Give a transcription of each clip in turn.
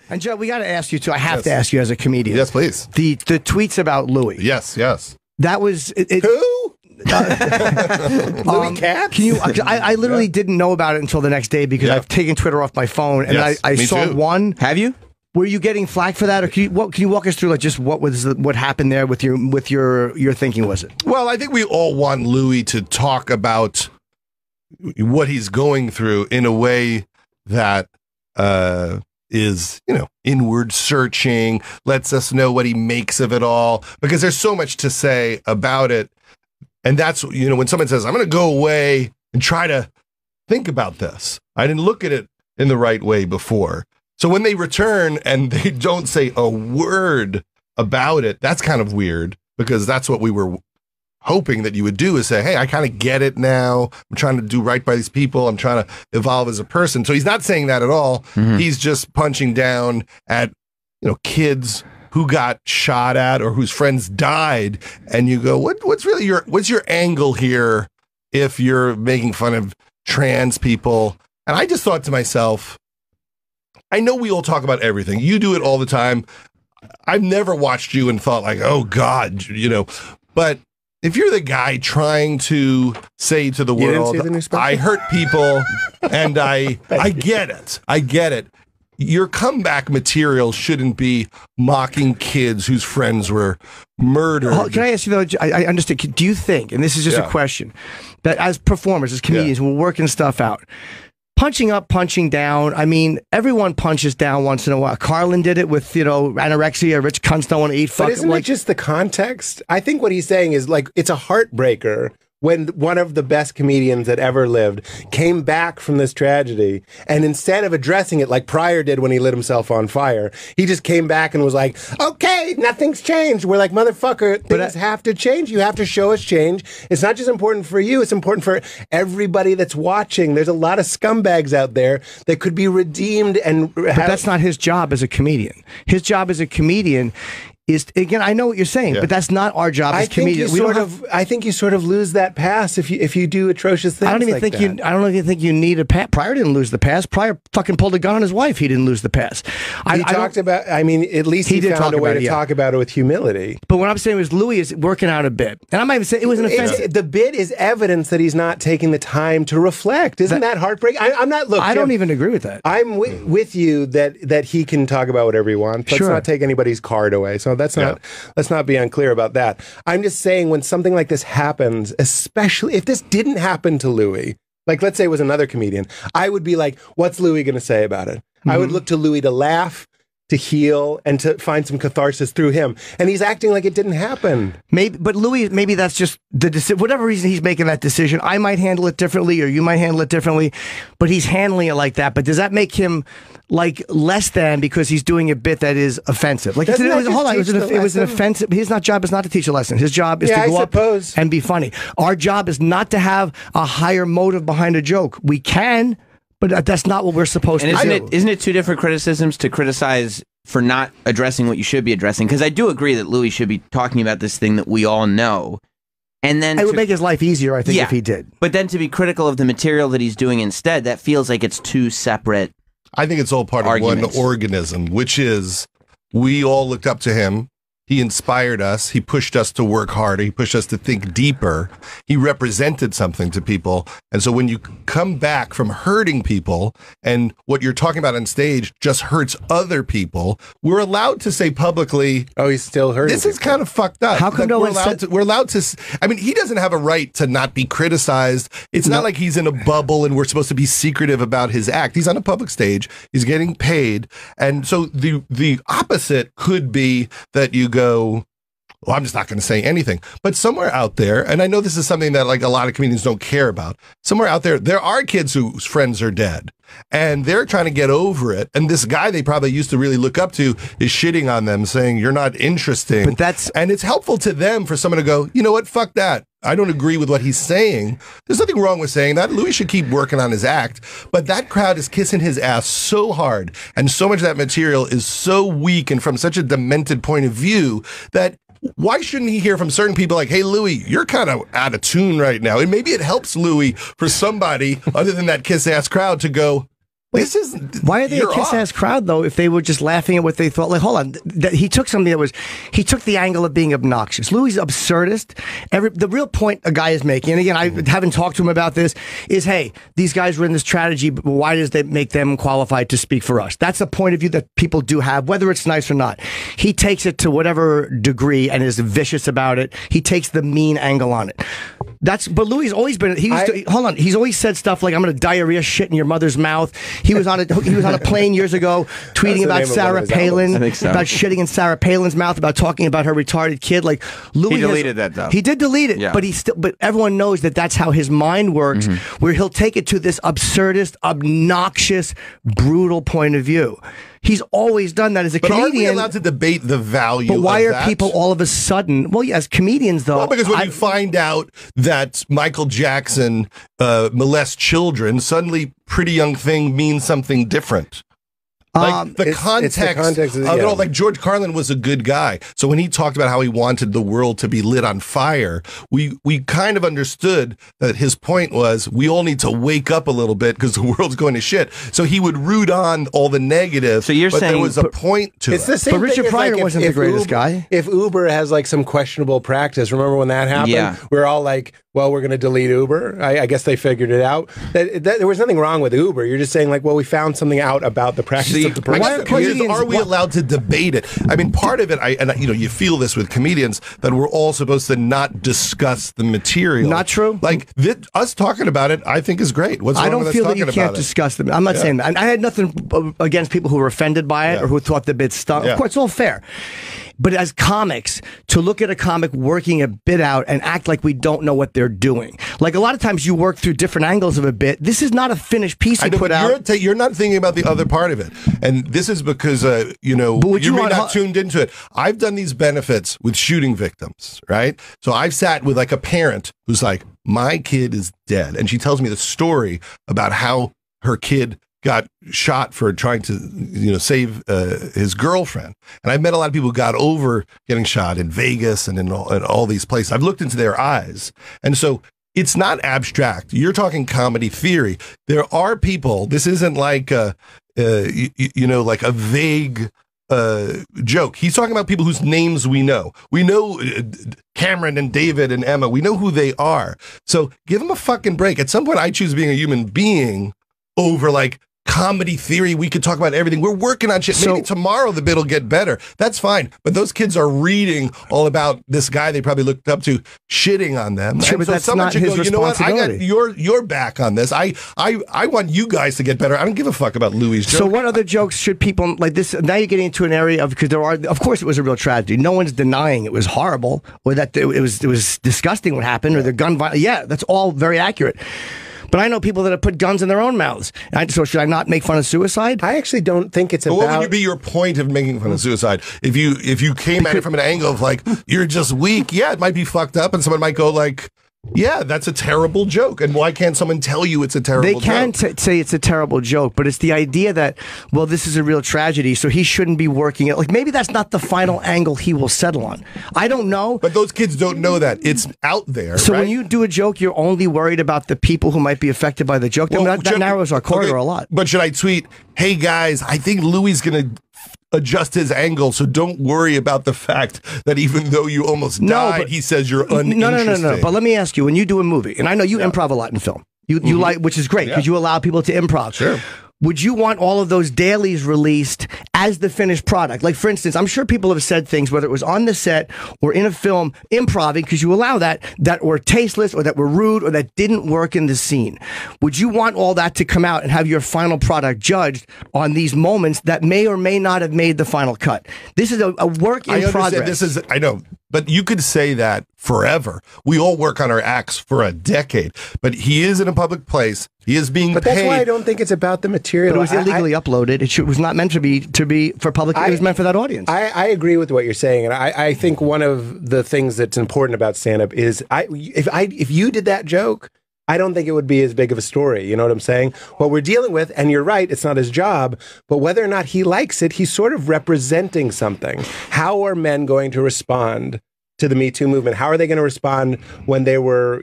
And Joe, we got to ask you too. I have to ask you as a comedian. Yes, please. The tweets about Louis. Yes, yes. That was Who? Louis Katz? Can you? I literally didn't know about it until the next day because I've taken Twitter off my phone, and Yes, I me saw too. one. Have you? Were you getting flack for that, or can you walk us through like just what happened there with your thinking? Was it? Well, I think we all want Louis to talk about what he's going through in a way that is, inward searching, lets us know what he makes of it all, because there's so much to say about it. And that's, when someone says, I'm going to go away and try to think about this. I didn't look at it in the right way before. So when they return and they don't say a word about it, that's kind of weird, because that's what we were hoping that you would do, is say, hey, I kind of get it now. I'm trying to do right by these people. I'm trying to evolve as a person. So he's not saying that at all. Mm-hmm. He's just punching down at, kids who got shot at or whose friends died. And you go, what's really what's your angle here if you're making fun of trans people? And I just thought to myself, I know we all talk about everything. You do it all the time. I've never watched you and thought like, oh God, but if you're the guy trying to say to the world, I hurt people and I get it. I get it. Your comeback material shouldn't be mocking kids whose friends were murdered. Oh, can I ask you though? I understand. Do you think, and this is just a question, that as performers, as comedians, we're working stuff out, punching up, punching down. I mean, everyone punches down once in a while. Carlin did it with, anorexia. Rich cunts don't want to eat. But isn't it just the context? I think what he's saying is like, it's a heartbreaker when one of the best comedians that ever lived came back from this tragedy, and instead of addressing it like Pryor did when he lit himself on fire, he just came back and was like, okay, nothing's changed. We're like, motherfucker, things have to change. You have to show us change. It's not just important for you, it's important for everybody that's watching. There's a lot of scumbags out there that could be redeemed. But that's not his job as a comedian. His job as a comedian is, again, I know what you're saying, but that's not our job as comedians. I think you sort of lose that pass if you do atrocious things. I don't even think you need a pass. Pryor didn't lose the pass. Pryor fucking pulled a gun on his wife. He didn't lose the pass. At least he found a way to talk about it with humility. But what I'm saying is Louis is working out a bit, and I might even say it was an offensive. The bit is evidence that he's not taking the time to reflect. Isn't that heartbreaking? I'm not. Look, I don't even agree with that. I'm with you that he can talk about whatever he wants. Let's not take anybody's card away. So let's not be unclear about that. I'm just saying, when something like this happens, especially if this didn't happen to Louis, like let's say it was another comedian, I would be like, what's Louis going to say about it? I would look to Louis to laugh, to heal, and to find some catharsis through him. And he's acting like it didn't happen. But Louis, maybe that's just whatever reason he's making that decision. I might handle it differently, or you might handle it differently, but he's handling it like that. But does that make him like less than because he's doing a bit that is offensive? Like it was an offensive. His job is not to teach a lesson. His job is to go up and be funny. Our job is not to have a higher motive behind a joke. We can, but that's not what we're supposed to do. Isn't it two different criticisms to criticize for not addressing what you should be addressing? Because I do agree that Louis should be talking about this thing that we all know. And then it would make his life easier, I think, if he did. But then to be critical of the material that he's doing instead, that feels like it's two separate I think it's all part of one organism, which is we all looked up to him. He inspired us. He pushed us to work harder. He pushed us to think deeper. He represented something to people. And so when you come back from hurting people and what you're talking about on stage just hurts other people, we're allowed to say publicly, oh, he's still hurting. This is kind of fucked up. How come no one's we're allowed to, I mean, he doesn't have a right to not be criticized. It's not like he's in a bubble and we're supposed to be secretive about his act. He's on a public stage. He's getting paid. And so the opposite could be that you go, well, I'm just not going to say anything. But somewhere out there, and I know this is something that like a lot of comedians don't care about, somewhere out there, there are kids whose friends are dead and they're trying to get over it. And this guy they probably used to really look up to is shitting on them, saying, you're not interesting. And it's helpful to them for someone to go, you know what, fuck that. I don't agree with what he's saying. There's nothing wrong with saying that. Louis should keep working on his act. But that crowd is kissing his ass so hard, and so much of that material is so weak and from such a demented point of view that why shouldn't he hear from certain people like, hey, Louis, you're kind of out of tune right now. And maybe it helps Louis for somebody other than that kiss-ass crowd to go, This is Why are they a you're kiss-ass off. crowd, though, if they were just laughing at what they thought? Like, hold on. He took something that was... He took the angle of being obnoxious. Louis is absurdist. The real point a guy is making, and again, I haven't talked to him about this, is, hey, these guys were in this strategy, but why does that make them qualified to speak for us? That's a point of view that people do have, whether it's nice or not. He takes it to whatever degree and is vicious about it. He takes the mean angle on it. But Louis has always been... hold on. He's always said stuff like, I'm going to diarrhea shit in your mother's mouth. He was on a plane years ago tweeting about Sarah Palin, about shitting in Sarah Palin's mouth, about talking about her retarded kid. Like Louis He deleted that, though. He did delete it, Yeah. but everyone knows that that's how his mind works, where he'll take it to this absurdist, obnoxious, brutal point of view. He's always done that as a But aren't we comedian. allowed to debate the value But why of are that? people all of a sudden? Well, yeah, as comedians, though. Well, because when you find out that Michael Jackson molests children, suddenly Pretty Young Thing means something different. Like the context of it all. Like George Carlin was a good guy, so when he talked about how he wanted the world to be lit on fire, we kind of understood that his point was we all need to wake up a little bit because the world's going to shit. So he would root on all the negative. So you're but saying there was a point to It's it. the same But Richard thing as, Pryor like, wasn't the greatest guy. If Uber has like some questionable practice, remember when that happened? Yeah. We're all like, well, we're going to delete Uber. I guess they figured it out. That there was nothing wrong with Uber. You're just saying like, well, we found something out about the practice of the I person. guess the question is, are we allowed to debate it? I mean, part of it, you feel this with comedians, that we're all supposed to not discuss the material. Not true. Like, us talking about it, I think is great. What's wrong I don't with us feel that talking you about can't it? discuss them. I'm not saying that. And I had nothing against people who were offended by it or who thought the bit stunk. Yeah. Of course, it's all fair. But as comics, to look at a comic working a bit out and act like we don't know what they're doing. Like a lot of times you work through different angles of a bit. This is not a finished piece you put out. You're not thinking about the other part of it. And this is because, you may not tuned into it. I've done these benefits with shooting victims, right? So I've sat with like a parent who's like, my kid is dead. And she tells me the story about how her kid got shot for trying to, save his girlfriend. And I've met a lot of people who got over getting shot in Vegas and in all these places. I've looked into their eyes. And so it's not abstract. You're talking comedy theory. There are people, this isn't like like a vague joke. He's talking about people whose names we know. We know Cameron and David and Emma. We know who they are. So give them a fucking break. At some point, I choose being a human being over like comedy theory. We could talk about everything. We're working on shit. Maybe tomorrow the bit will get better. That's fine. But those kids are reading all about this guy they probably looked up to shitting on them. Sure, and but so that's someone not should his go, you know what? I got responsibility. your back on this. I want you guys to get better. I don't give a fuck about Louis' joke. So what other jokes should people like this? Now you're getting into an area of, because there are, of course, it was a real tragedy. No one's denying it was horrible or that it was disgusting what happened or the gun violence. Yeah, that's all very accurate. But I know people that have put guns in their own mouths. So should I not make fun of suicide? I actually don't think it's But about. what would be your point of making fun of suicide? If you came at it from an angle of like, you're just weak, yeah, it might be fucked up, and someone might go like, yeah, that's a terrible joke. And why can't someone tell you it's a terrible joke? They can say it's a terrible joke, but it's the idea that, well, this is a real tragedy, so he shouldn't be working it. Like, maybe that's not the final angle he will settle on. I don't know. But those kids don't know that. It's out there. So right? when you do a joke, you're only worried about the people who might be affected by the joke. Well, that narrows our corridor a lot. But should I tweet, hey guys, I think Louis is going to adjust his angle, so don't worry about the fact that even though you almost died, he says you're uninteresting. No. But let me ask you, when you do a movie, and I know you improv a lot in film, you like, which is great because you allow people to improv. Sure. Would you want all of those dailies released as the finished product? Like, for instance, I'm sure people have said things, whether it was on the set or in a film, improving, because you allow that were tasteless or that were rude or that didn't work in the scene. Would you want all that to come out and have your final product judged on these moments that may or may not have made the final cut? This is a work in progress. I know. But you could say that forever. We all work on our acts for a decade. But he is in a public place. He is being paid. But that's why I don't think it's about the material. But it was illegally uploaded. It was not meant to be for public. It was meant for that audience. I agree with what you're saying, and I think one of the things that's important about stand-up is if you did that joke, I don't think it would be as big of a story. You know what I'm saying? What we're dealing with, and you're right, it's not his job, but whether or not he likes it, he's sort of representing something. How are men going to respond to the Me Too movement? How are they going to respond when they were,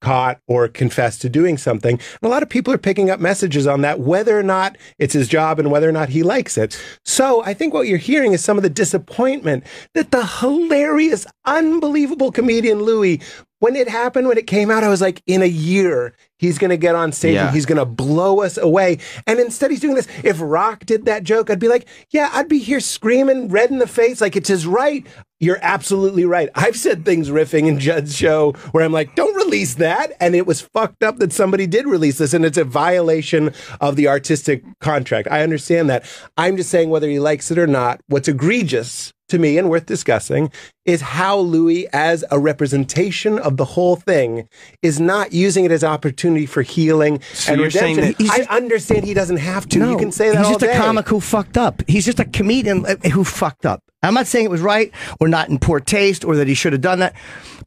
caught or confessed to doing something. And a lot of people are picking up messages on that, whether or not it's his job and whether or not he likes it. So I think what you're hearing is some of the disappointment that the hilarious, unbelievable comedian Louis, when it happened, when it came out, I was like, in a year, he's going to get on stage and he's going to blow us away. And instead he's doing this. If Rock did that joke, I'd be like, yeah, I'd be here screaming, red in the face, like it's his right. You're absolutely right. I've said things riffing in Judd's show where I'm like, don't release that. And it was fucked up that somebody did release this, and it's a violation of the artistic contract. I understand that. I'm just saying, whether he likes it or not, what's egregious to me and worth discussing is how Louis, as a representation of the whole thing, is not using it as opportunity for healing and redemption. I understand he doesn't have to. No, you can say that all day. He's just a comic who fucked up. He's just a comedian who fucked up. I'm not saying it was right or not in poor taste or that he should have done that,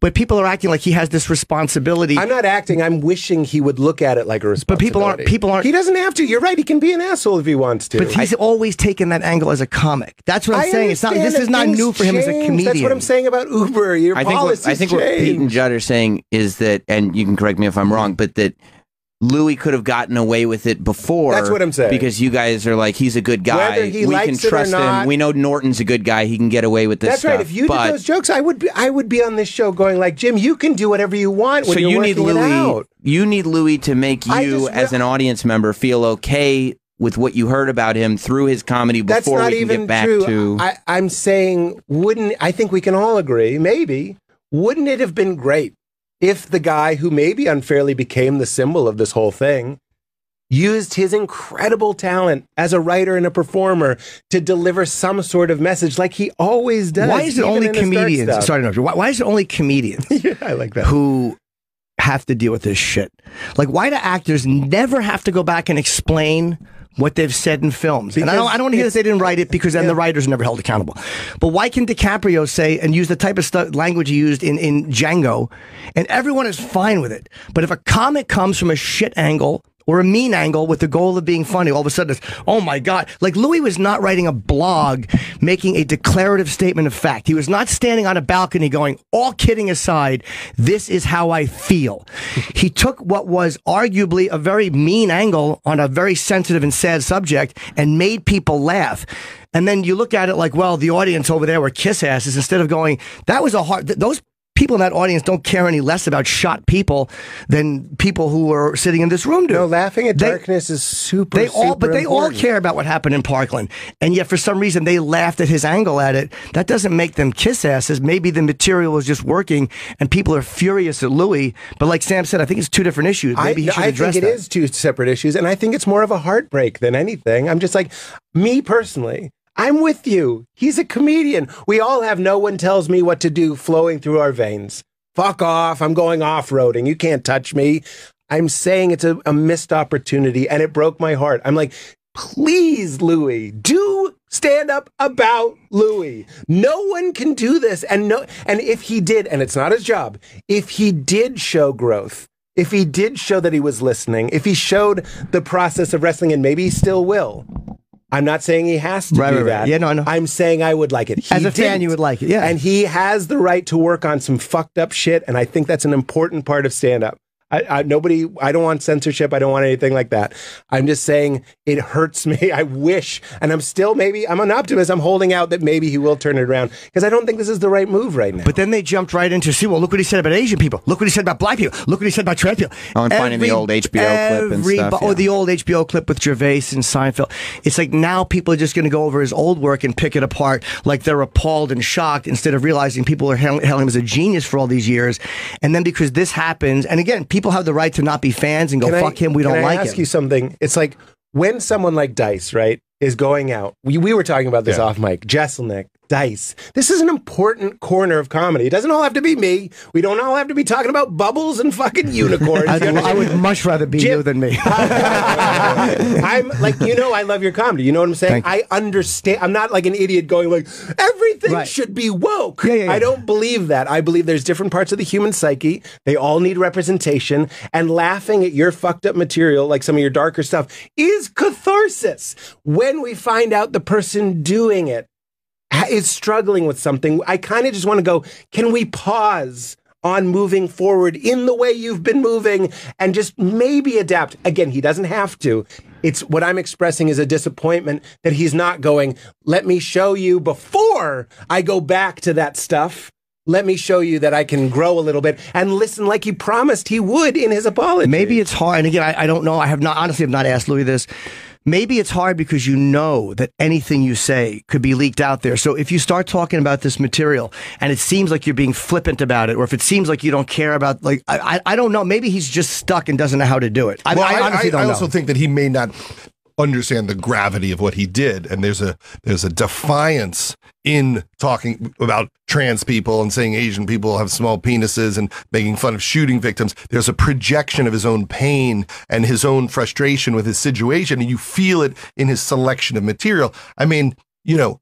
but people are acting like he has this responsibility. I'm not acting. I'm wishing he would look at it like a responsibility. But people aren't. He doesn't have to. You're right. He can be an asshole if he wants to. But he's always taken that angle as a comic. That's what I'm saying. It's not. This is not new for him as a comedian. That's what I'm saying about Uber. I think what Pete and Judd are saying is that, and you can correct me if I'm wrong, but that Louis could have gotten away with it before. That's what I'm saying. Because you guys are like, he's a good guy. Whether he we likes can trust it or not, him. We know Norton's a good guy. He can get away with this That's stuff. right. If you did those jokes, I would be on this show going like, Jim, you can do whatever you want when you're working it out. You need Louis to make you, as an audience member, feel okay with what you heard about him through his comedy before we can get back to... I'm saying, I think we can all agree, maybe, wouldn't it have been great if the guy who maybe unfairly became the symbol of this whole thing used his incredible talent as a writer and a performer to deliver some sort of message like he always does? Why is it only comedians? Sorry to interrupt. Why is it only comedians I like that. who have to deal with this shit? Like, why do actors never have to go back and explain what they've said in films? And I don't want to hear that they didn't write it, because then the writers are never held accountable. But why can DiCaprio say and use the type of language he used in Django, and everyone is fine with it? But if a comic comes from a shit angle or a mean angle with the goal of being funny, all of a sudden it's, oh my God. Like, Louis was not writing a blog making a declarative statement of fact. He was not standing on a balcony going, all kidding aside, this is how I feel. He took what was arguably a very mean angle on a very sensitive and sad subject and made people laugh. And then you look at it like, well, the audience over there were kiss asses, instead of going, that was a hard, those people in that audience don't care any less about shot people than people who are sitting in this room do. No, laughing at darkness is super But they all important. care about what happened in Parkland. And yet, for some reason, they laughed at his angle at it. That doesn't make them kiss asses. Maybe the material was just working and people are furious at Louis. But like Sam said, I think it's two different issues. Maybe he should address that. I think it is two separate issues. And I think it's more of a heartbreak than anything. I'm just like, me personally, I'm with you. He's a comedian. We all have no one tells me what to do flowing through our veins. Fuck off. I'm going off-roading. You can't touch me. I'm saying it's a missed opportunity, and it broke my heart. I'm like, please, Louis, do stand up about Louis. No one can do this. And if he did, and it's not his job, if he did show growth, if he did show that he was listening, if he showed the process of wrestling, and maybe he still will, I'm not saying he has to do that. Yeah, no. I'm saying I would like it. As a fan, you would like it, yeah. And he has the right to work on some fucked up shit, and I think that's an important part of stand-up. I don't want censorship. I don't want anything like that. I'm just saying it hurts me. I wish, and I'm an optimist. I'm holding out that maybe he will turn it around, because I don't think this is the right move right now. But then they jumped right into, see, well, look what he said about Asian people. Look what he said about black people. Look what he said about trans people. Oh, and finding the old HBO clip and stuff. Oh, the old HBO clip with Gervais and Seinfeld. It's like now people are just going to go over his old work and pick it apart like they're appalled and shocked, instead of realizing people are hailing him as a genius for all these years. And then because this happens, and again, people have the right to not be fans and go, fuck him, we don't like him. Can I ask you something? It's like when someone like Dice, right, is going out. We were talking about this off mic. Jeselnik, Dice. This is an important corner of comedy. It doesn't all have to be me. We don't all have to be talking about bubbles and fucking unicorns. I would much rather be you than me. I'm like, I love your comedy. You know what I'm saying? I understand. I'm not like an idiot going like, everything should be woke. Yeah. I don't believe that. I believe there's different parts of the human psyche. They all need representation. And laughing at your fucked up material, like some of your darker stuff, is catharsis. When we find out the person doing it is struggling with something, I kind of just want to go, can we pause on moving forward in the way you've been moving and just maybe adapt. Again, he doesn't have to. It's what I'm expressing is a disappointment that he's not going, let me show you before I go back to that stuff. Let me show you that I can grow a little bit and listen like he promised he would in his apology. Maybe it's hard. And again, I don't know. I honestly have not asked Louis this. Maybe it's hard because you know that anything you say could be leaked out there. So if you start talking about this material and it seems like you're being flippant about it, or if it seems like you don't care about, like, I don't know. Maybe he's just stuck and doesn't know how to do it. I honestly don't know. I also think that he may not understand the gravity of what he did, and there's a defiance in talking about trans people and saying Asian people have small penises and making fun of shooting victims. There's a projection of his own pain and his own frustration with his situation, and you feel it in his selection of material. I mean, you know,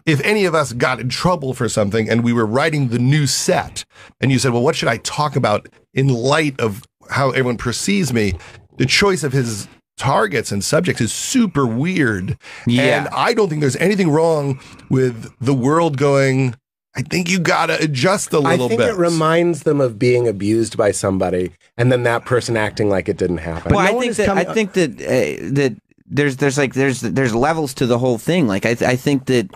if any of us got in trouble for something and we were writing the new set and you said, well, what should I talk about in light of how everyone perceives me? The choice of his targets and subjects is super weird. Yeah. And I don't think there's anything wrong with the world going, I think you got to adjust a little bit. I think it reminds them of being abused by somebody and then that person acting like it didn't happen. Well, I think that there's levels to the whole thing. Like I think that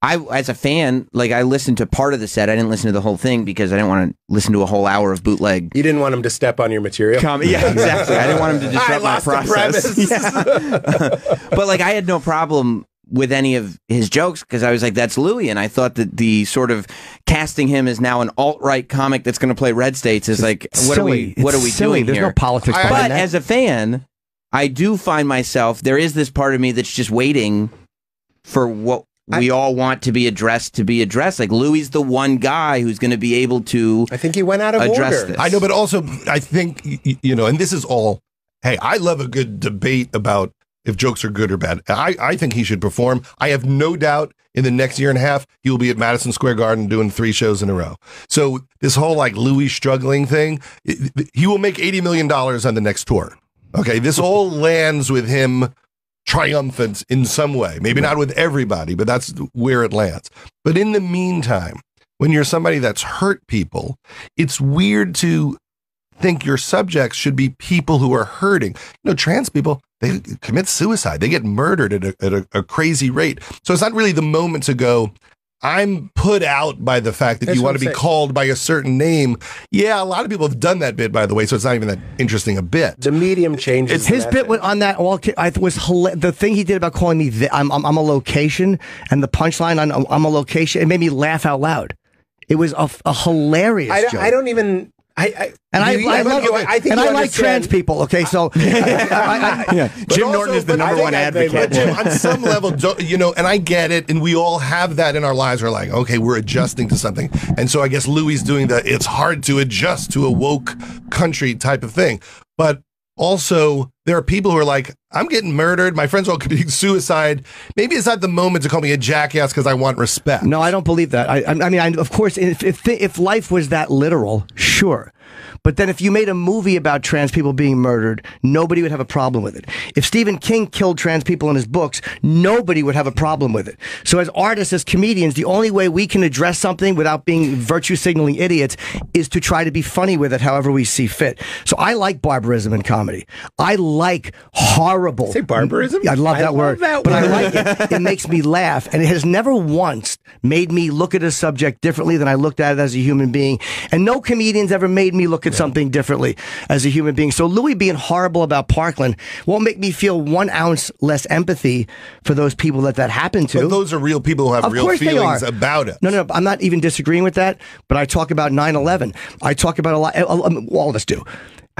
as a fan, like I listened to part of the set. I didn't listen to the whole thing because I didn't want to listen to a whole hour of bootleg. You didn't want him to step on your material? Yeah, exactly. I didn't want him to disrupt my process. Yeah. But like I had no problem with any of his jokes because I was like, that's Louis. And I thought that the sort of casting him as now an alt-right comic that's going to play Red States is like, what are we doing There's here? no politics behind But that. as a fan, I do find myself, there is this part of me that's just waiting for what we all want to be addressed. Like Louis the one guy who's going to be able to I think he went out of address order. this. I know, but also I think, you know, and this is all, hey, I love a good debate about if jokes are good or bad. I think he should perform. I have no doubt in the next year and a half, he will be at Madison Square Garden doing 3 shows in a row. So this whole like Louis struggling thing, he will make $80 million on the next tour. Okay, this all lands with him triumphant in some way. Maybe not with everybody, but that's where it lands. But in the meantime, when you're somebody that's hurt people, it's weird to think your subjects should be people who are hurting. You know, trans people, they commit suicide. They get murdered at a crazy rate. So it's not really the moment to go, I'm put out by the fact that That's you want what to I'm be saying. called by a certain name. Yeah, a lot of people have done that bit, by the way, so it's not even that interesting a bit. The medium changes. His bit on that was the thing he did about calling me I'm a location, and the punchline on I'm a location, it made me laugh out loud. It was a hilarious joke. I don't even. I like trans people. Okay, so Jim Norton is the number one advocate. But Jim, on some level, you know, and I get it, and we all have that in our lives. We're like, okay, we're adjusting to something, and so I guess Louis is doing the it's hard to adjust to a woke country type of thing. But also, there are people who are like, I'm getting murdered. My friends are all committing suicide. Maybe it's not the moment to call me a jackass because I want respect. No, I don't believe that. I mean, of course, if life was that literal, sure. But then if you made a movie about trans people being murdered, nobody would have a problem with it. If Stephen King killed trans people in his books, nobody would have a problem with it. So as artists, as comedians, the only way we can address something without being virtue signaling idiots is to try to be funny with it however we see fit. So I like barbarism in comedy. I like horrible. Say barbarism? I love that word. That but word. I like it. It makes me laugh. And it has never once made me look at a subject differently than I looked at it as a human being. And no comedian's ever made me look at something differently as a human being. So Louis being horrible about Parkland won't make me feel 1 ounce less empathy for those people that happened to. But those are real people who have Of real course they feelings are. about it. No, I'm not even disagreeing with that, but I talk about 9/11. I talk about a lot, all of us do.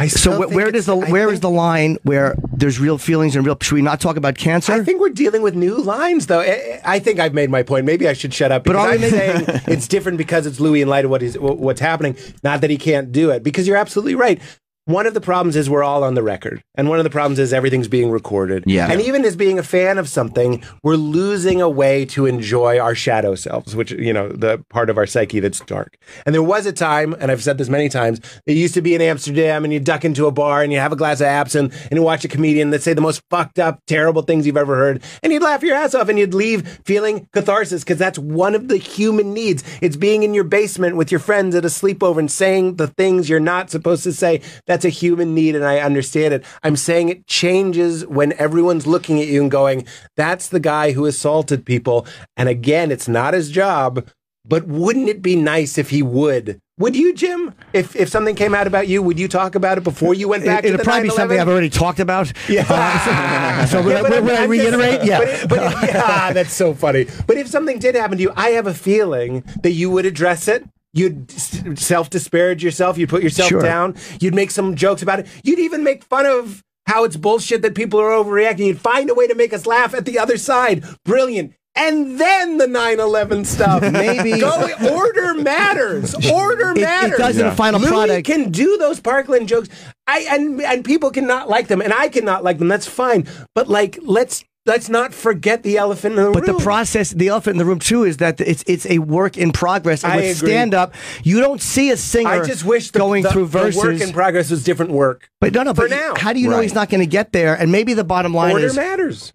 So where is the line where there's real feelings and real? Should we not talk about cancer? I think we're dealing with new lines, though. I think I've made my point. Maybe I should shut up. Because I'm saying it's different because it's Louis in light of what's happening. Not that he can't do it, because you're absolutely right. one of the problems is we're all on the record. And one of the problems is everything's being recorded. Yeah. And even as being a fan of something, we're losing a way to enjoy our shadow selves, which, you know, the part of our psyche that's dark. And there was a time, and I've said this many times, it used to be in Amsterdam and you duck into a bar and you have a glass of absinthe and you watch a comedian that say the most fucked up, terrible things you've ever heard. And you'd laugh your ass off and you'd leave feeling catharsis because that's one of the human needs. It's being in your basement with your friends at a sleepover and saying the things you're not supposed to say. That's a human need, and I understand it. I'm saying it changes when everyone's looking at you and going, that's the guy who assaulted people. And again, it's not his job, but wouldn't it be nice if he would? Would you, Jim? If something came out about you, would you talk about it before you went back to the 9/11? It'd probably be something I've already talked about. Yeah. So would I reiterate? Yeah. But yeah, that's so funny. But if something did happen to you, I have a feeling that you would address it. You'd self-disparage yourself. You'd put yourself down. You'd make some jokes about it. You'd even make fun of how it's bullshit that people are overreacting. You'd find a way to make us laugh at the other side. Brilliant. And then the 9/11 stuff. Maybe. Order matters. Order matters. It does in a final Louis product. Can do those Parkland jokes. And people cannot like them. And I cannot like them. That's fine. But like, let's not forget the elephant in the room. But the process, the elephant in the room too, is that it's a work in progress. And with stand-up, you don't see a singer I just wish going through verses. The work in progress was different work. But no, for but now. How do you know he's not going to get there? And maybe the bottom line Order is matters.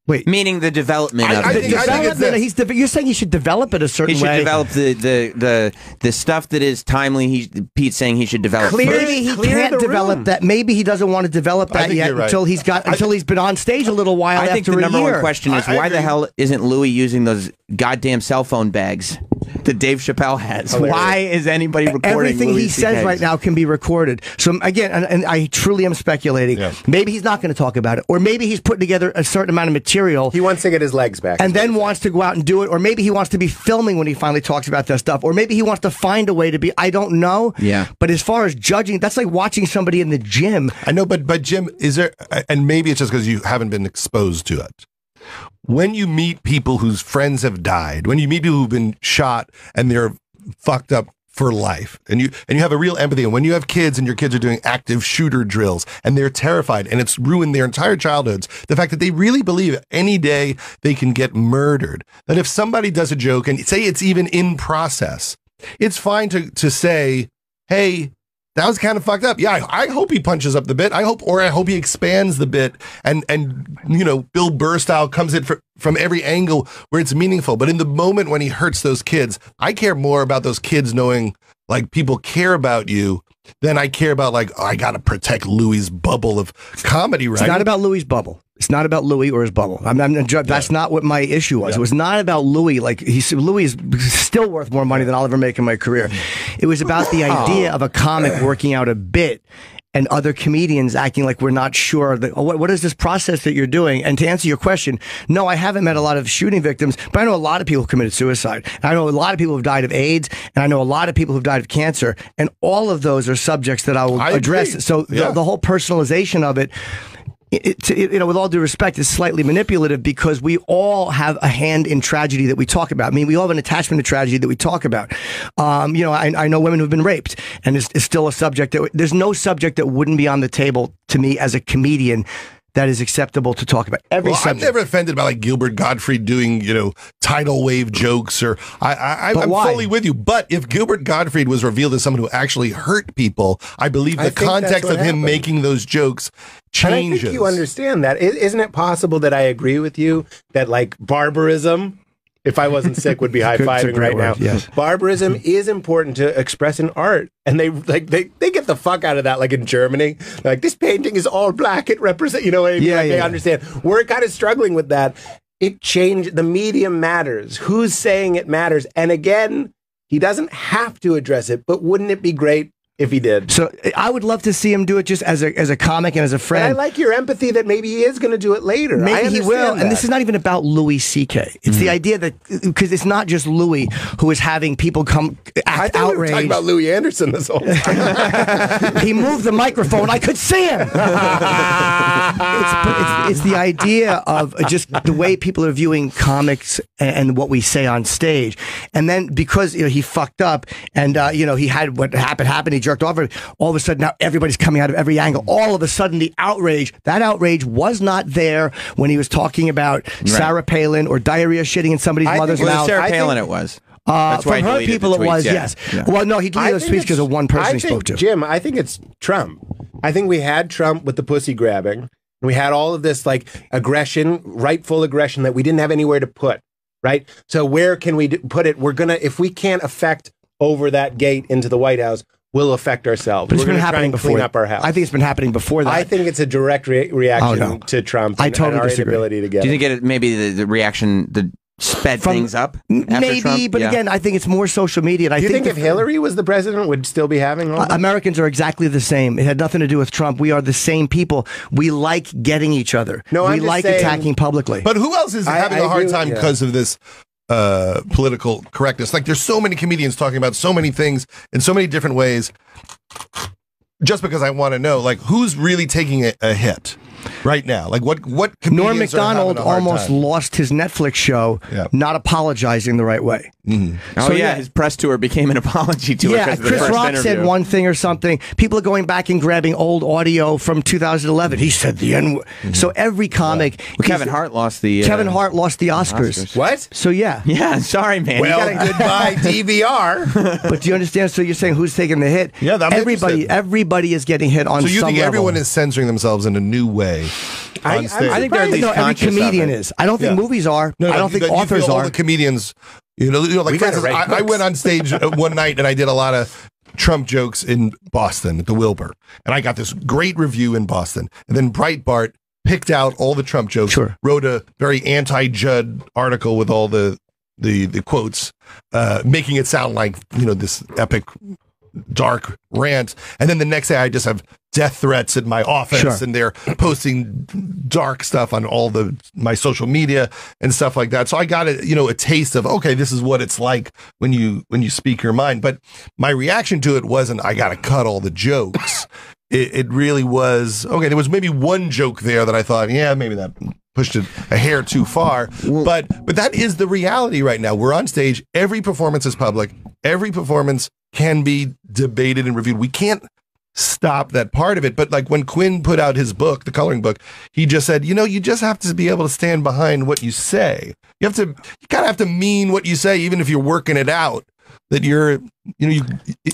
Wait, meaning the development of it. You're saying he should develop it a certain way. He should develop the stuff that is timely. Pete's saying he should develop. Clearly, he can't develop that. Maybe he doesn't want to develop that yet until he's been on stage a little while. I think the number one question is why the hell isn't Louis using those goddamn cell phone bags that Dave Chappelle has? Hilarious. Why is anybody recording everything Louis he says right now can be recorded? So again, and I truly am speculating. Yeah. Maybe he's not going to talk about it, or maybe he's putting together a certain amount of material. He wants to get his legs back, and then wants to go out and do it, or maybe he wants to be filming when he finally talks about that stuff, or maybe he wants to find a way to be. I don't know. Yeah. But as far as judging, that's like watching somebody in the gym. I know, but Jim, is there? And maybe it's just because you haven't been exposed to it. When you meet people whose friends have died, when you meet people who've been shot and they're fucked up for life, and you have a real empathy, and when you have kids and your kids are doing active shooter drills and they're terrified and it's ruined their entire childhoods, the fact that they really believe any day they can get murdered, that if somebody does a joke and say it's even in process, it's fine to say, hey, that was kind of fucked up. Yeah, I hope he punches up the bit. I hope he expands the bit, and you know, Bill Burr style comes in from every angle where it's meaningful. But in the moment when he hurts those kids, I care more about those kids knowing like people care about you than I care about like, oh, I got to protect Louis's bubble of comedy. Right? It's not about Louis's bubble. It's not about Louis or his bubble. That's not what my issue was. Yeah. It was not about Louis. Like Louis is still worth more money than I'll ever make in my career. It was about the idea of a comic working out a bit and other comedians acting like we're not sure that, what is this process that you're doing? And to answer your question, no, I haven't met a lot of shooting victims, but I know a lot of people who committed suicide. I know a lot of people who've died of AIDS, and I know a lot of people who've died of cancer, and all of those are subjects that I will address. Agree. So the whole personalization of it, you know, with all due respect, is slightly manipulative because we all have a hand in tragedy that we talk about. I mean, we all have an attachment to tragedy that we talk about. You know, I know women who've been raped, and it's still a subject that there's no subject that wouldn't be on the table to me as a comedian that is acceptable to talk about. Every subject. I'm never offended by like Gilbert Gottfried doing, you know, tidal wave jokes, or I'm fully with you. But if Gilbert Gottfried was revealed as someone who actually hurt people, I believe the context of him making those jokes changes. And I think you understand that. Isn't it possible that I agree with you that like barbarism, if I wasn't sick, would be high-fiving right now. Yes. Barbarism is important to express in art. And they get the fuck out of that, like in Germany. Like, this painting is all black. It represents, you know what I mean? They understand. We're kind of struggling with that. It changed. The medium matters. Who's saying it matters? And again, he doesn't have to address it, but wouldn't it be great if he did? So I would love to see him do it just as a comic and as a friend. And I like your empathy that maybe he is going to do it later. Maybe he will. And this is not even about Louis C.K. It's the idea that, because it's not just Louis who is having people come act outraged. We were talking about Louis Anderson this whole time. He moved the microphone. I could see him. It's the idea of just the way people are viewing comics and what we say on stage. And then because he fucked up and he had what happened, he jerked off. All of a sudden, now everybody's coming out of every angle. All of a sudden, that outrage was not there when he was talking about Sarah Palin or diarrhea shitting in somebody's mother's mouth. Sarah Palin it was. That's why from her people, it was, yes. Yeah. Well, no, he deleted those tweets because of one person he spoke to. Jim, I think it's Trump. I think we had Trump with the pussy grabbing. We had all of this like aggression, rightful aggression that we didn't have anywhere to put, right? So where can we put it? If we can't affect over that gate into the White House, we'll affect ourselves. But it's been happening before. Clean up our house. I think it's been happening before that. I think it's a direct reaction to Trump. I totally our disagree. Inability to get Do you think maybe the reaction, sped things up? Maybe, Trump? but again, I think it's more social media. And Do you think if Hillary was the president, would still be having all Americans are exactly the same. It had nothing to do with Trump. We are the same people. We like getting each other. No, we like attacking publicly. But who else is having a hard time because of this political correctness? Like, there's so many comedians talking about so many things in so many different ways. Just because I want to know, like, who's really taking a hit right now? Like, what comedians Norm Macdonald almost lost his Netflix show, not apologizing the right way. Mm-hmm. So his press tour became an apology to her. Chris Rock said one thing or something. People are going back and grabbing old audio from 2011. He said the N word. So every comic. Well, Kevin Hart lost the Oscars. What? So yeah. Sorry, man. Well, goodbye DVR. But do you understand? So you're saying who's taking the hit? Yeah, everybody is getting hit on some level. So you think everyone is censoring themselves in a new way? I think they're at least every comedian is. I don't think movies are. I don't think authors are. All the comedians, like for instance, I went on stage one night and I did a lot of Trump jokes in Boston at the Wilbur, and I got this great review in Boston. And then Breitbart picked out all the Trump jokes, wrote a very anti-Judd article with all the quotes, making it sound like this epic dark rant. And then the next day I just have death threats at my office and they're posting dark stuff on all my social media and stuff like that. So I got a taste of, okay, this is what it's like when you speak your mind. But my reaction to it wasn't, I got to cut all the jokes. It really was, okay, there was maybe one joke there that I thought, yeah, maybe that pushed it a hair too far. But that is the reality right now. We're on stage. Every performance is public. Every performance can be debated and reviewed. We can't stop that part of it. But like when Quinn put out his book, the coloring book, he just said, you just have to be able to stand behind what you say. You kind of have to mean what you say, even if you're working it out. That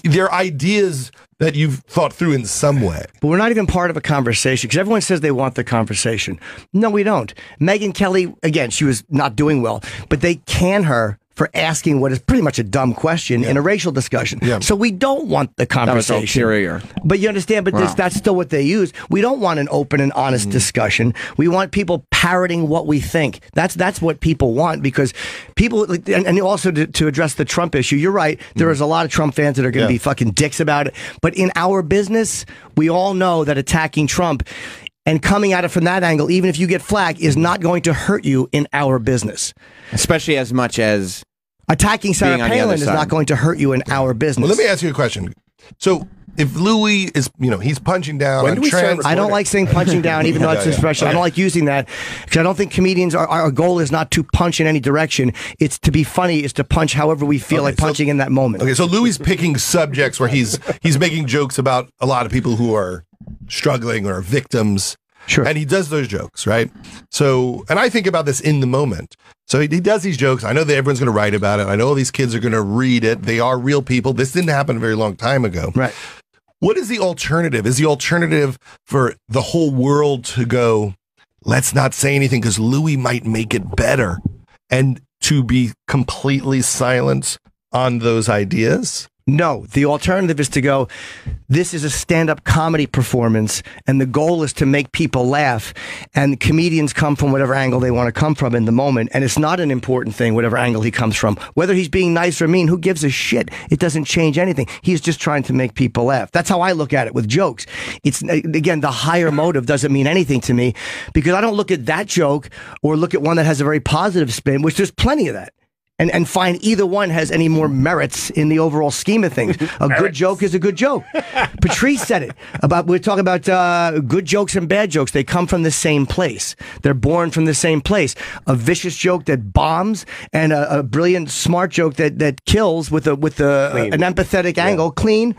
they're ideas that you've thought through in some way. But we're not even part of a conversation because everyone says they want the conversation. No, we don't. Megyn Kelly, again, she was not doing well, but they can her for asking what is pretty much a dumb question in a racial discussion. Yeah. So we don't want the conversation. That was ulterior. But you understand, that's still what they use. We don't want an open and honest discussion. We want people parroting what we think. That's what people want because people, and also to address the Trump issue, you're right, there is a lot of Trump fans that are going to be fucking dicks about it. But in our business, we all know that attacking Trump and coming at it from that angle, even if you get flack, is not going to hurt you in our business. Especially as much as attacking Sarah Palin is not going to hurt you in our business. Well, let me ask you a question. So if Louis is, he's punching down on trans... I don't like saying punching down, even though it's expression. I don't like using that because I don't think comedians, our goal is not to punch in any direction. It's to be funny, is to punch however we feel like punching in that moment. Okay, so Louis picking subjects where he's making jokes about a lot of people who are struggling or victims. Sure. And he does those jokes, right? So, and I think about this in the moment. So he does these jokes. I know that everyone's going to write about it. I know all these kids are going to read it. They are real people. This didn't happen a very long time ago. Right. What is the alternative? Is the alternative for the whole world to go, let's not say anything because Louis might make it better, and to be completely silent on those ideas? No, the alternative is to go, this is a stand-up comedy performance, and the goal is to make people laugh, and comedians come from whatever angle they want to come from in the moment, and it's not an important thing, whatever angle he comes from. Whether he's being nice or mean, who gives a shit? It doesn't change anything. He's just trying to make people laugh. That's how I look at it with jokes. It's, again, the higher motive doesn't mean anything to me, because I don't look at that joke or look at one that has a very positive spin, which there's plenty of that. And find either one has any more merits in the overall scheme of things. A good joke is a good joke. Patrice said it. We're talking about good jokes and bad jokes. They come from the same place. They're born from the same place. A vicious joke that bombs and a brilliant, smart joke that kills with an empathetic angle, clean.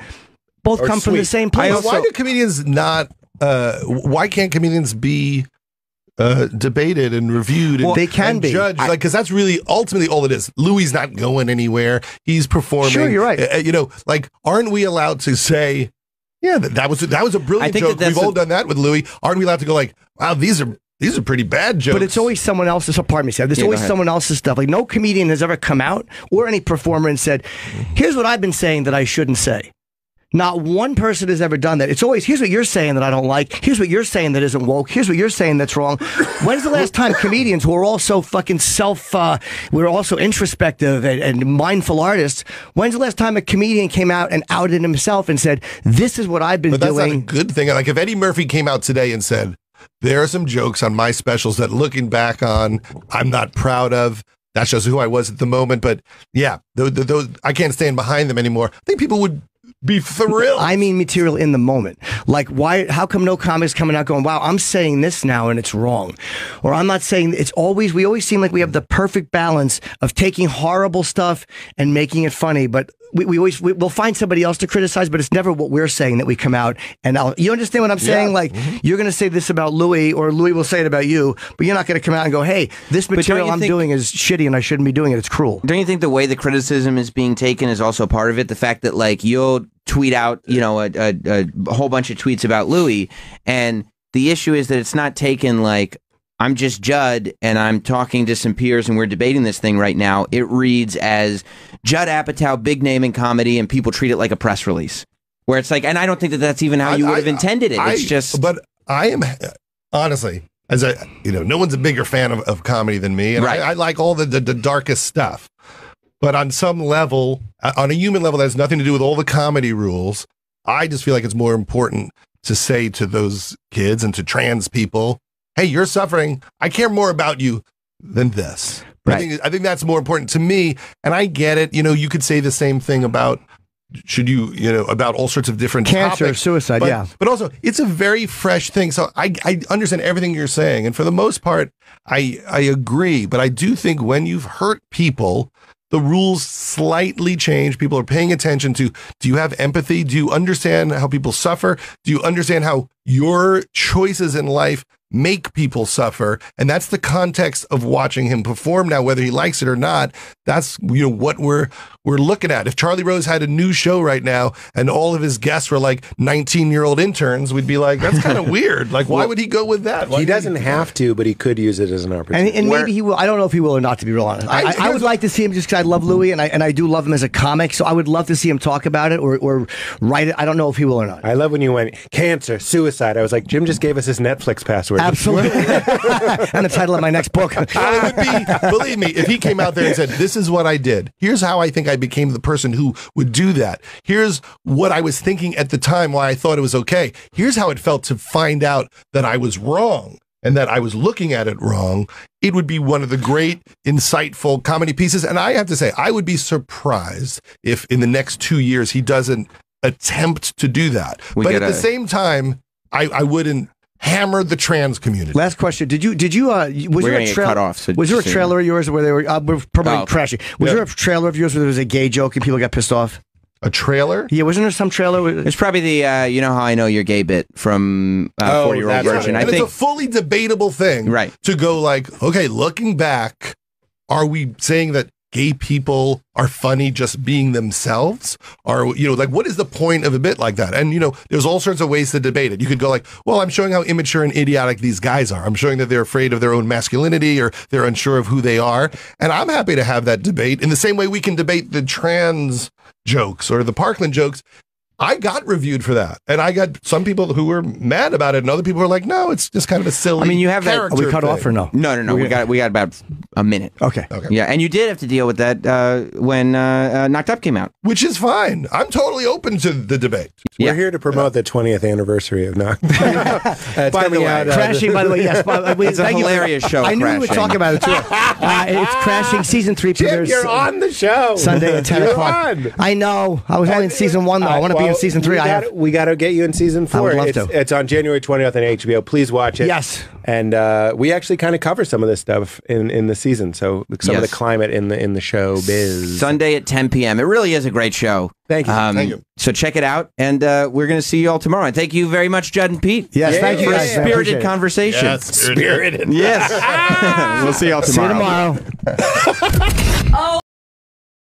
both Or come from the sweet. same place. Why do comedians not? Why can't comedians be debated and reviewed? And, they can and be. judged, because that's really ultimately all it is. Louis not going anywhere. He's performing. Sure, you're right. Aren't we allowed to say, yeah, that was a brilliant think joke. that's We've all done that with Louis. Aren't we allowed to go like, wow, these are pretty bad jokes? But it's always someone else's. Pardon me, Sam. There's Yeah, always go ahead. someone else's stuff. Like no comedian has ever come out or any performer and said, "Here's what I've been saying that I shouldn't say." Not one person has ever done that. It's always, here's what you're saying that I don't like. Here's what you're saying that isn't woke. Here's what you're saying that's wrong. When's the last time comedians who are also fucking we're also introspective and mindful artists, when's the last time a comedian came out and outed himself and said, this is what I've been But that's doing? not a good thing. Like if Eddie Murphy came out today and said, there are some jokes on my specials that looking back on, I'm not proud of. That's just who I was at the moment. But yeah, those I can't stand behind them anymore. I think people would be thrilled. I mean material in the moment. Like why, how come no comics coming out going, wow, I'm saying this now and it's wrong. Or I'm not saying, we always seem like we have the perfect balance of taking horrible stuff and making it funny. But we'll find somebody else to criticize, but it's never what we're saying that we come out and you understand what I'm saying? Yeah. Like you're going to say this about Louis or Louis will say it about you, but you're not going to come out and go, hey, this material I'm doing is shitty and I shouldn't be doing it. It's cruel. Don't you think the way the criticism is being taken is also part of it? The fact that like you'll tweet out, a whole bunch of tweets about Louis, and the issue is that it's not taken like I'm just Judd and I'm talking to some peers and we're debating this thing right now. It reads as Judd Apatow, big name in comedy, and people treat it like a press release. Where it's like, and I don't think that that's even how you would have intended it. It's just. But I am, honestly, no one's a bigger fan of comedy than me. And Right. I like all the darkest stuff. But on some level, on a human level, that has nothing to do with all the comedy rules. I just feel like it's more important to say to those kids and to trans people, hey, you're suffering. I care more about you than this. Right. I think that's more important to me. And I get it. You could say the same thing about about all sorts of different Cancer, topics. suicide, but, yeah. But also, it's a very fresh thing. So I understand everything you're saying. And for the most part, I agree. But I do think when you've hurt people, the rules slightly change. People are paying attention to, do you have empathy? Do you understand how people suffer? Do you understand how your choices in life make people suffer? And that's the context of watching him perform now, whether he likes it or not. That's what we're looking at. If Charlie Rose had a new show right now and all of his guests were like 19-year-old interns, we'd be like, that's kind of weird. Like, why would he go with that? He doesn't have to, but he could use it as an opportunity. And maybe he will. I don't know if he will or not, to be real honest. I would like to see him just because I love Louis and I do love him as a comic. So I would love to see him talk about it or write it. I don't know if he will or not. I love when you went cancer, suicide. I was like, Jim just gave us his Netflix password. Absolutely. And the title of my next book. Well, it would be, believe me, if he came out there and said, this is what I did. Here's how I think I became the person who would do that. Here's what I was thinking at the time, why I thought it was okay. Here's how it felt to find out that I was wrong and that I was looking at it wrong. It would be one of the great, insightful comedy pieces. And I have to say, I would be surprised if in the next 2 years he doesn't attempt to do that. But at the same time, I wouldn't hammer the trans community. Last question: Did you? Was there a cut off? So was there a trailer of yours where they were probably crashing? Was Yeah. there a trailer of yours where there was a gay joke and people got pissed off? A trailer? Yeah, wasn't there some trailer? It's probably the you know how I know you're gay bit from 40-Year-Old that's Virgin. right. I And think it's a fully debatable thing, Right. to go like, okay, looking back, are we saying that gay people are funny just being themselves? Or, like, what is the point of a bit like that? And, there's all sorts of ways to debate it. You could go like, well, I'm showing how immature and idiotic these guys are. I'm showing that they're afraid of their own masculinity or they're unsure of who they are. And I'm happy to have that debate in the same way we can debate the trans jokes or the Parkland jokes. I got reviewed for that. And I got some people who were mad about it, and other people were like, no, it's just kind of a silly I mean, you have that- Are we cut thing. off or no? no. We got about a minute. Okay. Yeah, and you did have to deal with that when Knocked Up came out. Which is fine. I'm totally open to the debate. Yeah. We're here to promote the 20th anniversary of Knock. It's By the coming way, out. Crashing, by the way, yes. It's a hilarious show. I knew we would Crashing. talk about it too. It's Crashing season 3 Jim, premieres you're on the show. Sunday at 10 You're o'clock. on. I know. I was only in season 1 though. I want to be be in season 3. We got to get you in season 4. I would love to. It's on January 20th on HBO. Please watch it. Yes. And we actually kind of cover some of this stuff in the season. So some of the climate in the show biz. Sunday at 10 p.m. It really is a great show. Thank you. Thank you. So check it out, and we're going to see you all tomorrow. And thank you very much, Judd and Pete. Yes, thank you for a guys. I appreciate spirited it. conversation. Yes, spirited. Yes. We'll see y'all tomorrow. See you tomorrow.